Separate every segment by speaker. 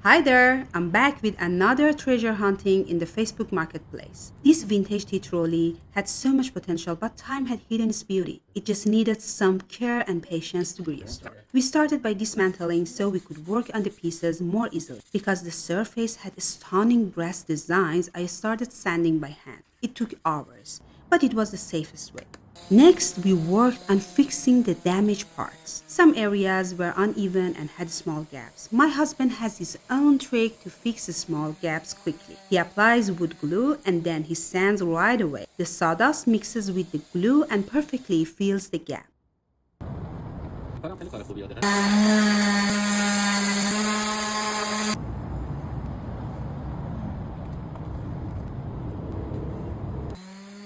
Speaker 1: Hi there! I'm back with another treasure hunting in the Facebook Marketplace. This vintage tea trolley had so much potential, but time had hidden its beauty. It just needed some care and patience to be restored. We started by dismantling so we could work on the pieces more easily. Because the surface had stunning brass designs, I started sanding by hand. It took hours, but it was the safest way. Next, we worked on fixing the damaged parts. Some areas were uneven and had small gaps. My husband has his own trick to fix the small gaps quickly. He applies wood glue and then he sands right away. The sawdust mixes with the glue and perfectly fills the gap.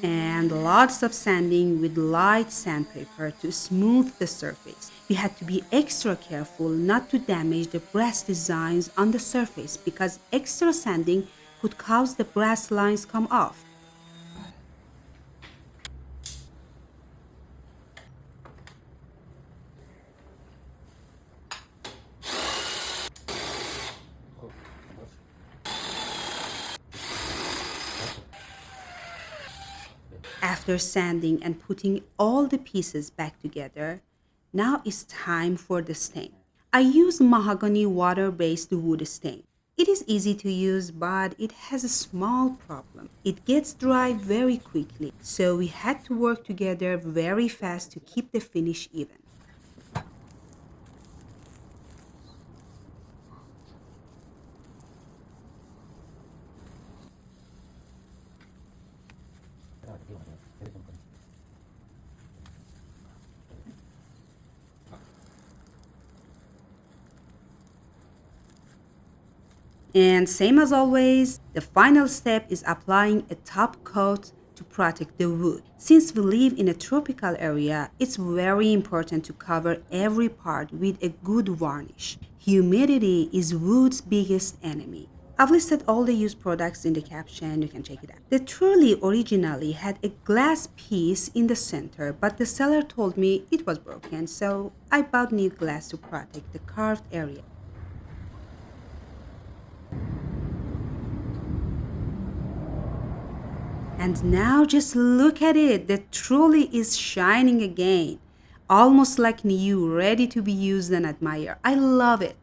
Speaker 1: And lots of sanding with light sandpaper to smooth the surface. We had to be extra careful not to damage the brass designs on the surface because extra sanding could cause the brass lines come off. After sanding and putting all the pieces back together, now it's time for the stain. I use mahogany water-based wood stain. It is easy to use, but it has a small problem. It gets dry very quickly, so we had to work together very fast to keep the finish even. And same as always, the final step is applying a top coat to protect the wood. Since we live in a tropical area, it's very important to cover every part with a good varnish. Humidity is wood's biggest enemy. I've listed all the used products in the caption, you can check it out. The trolley originally had a glass piece in the center, but the seller told me it was broken, so I bought new glass to protect the carved area. And now just look at it, the trolley is shining again. Almost like new, ready to be used and admired. I love it.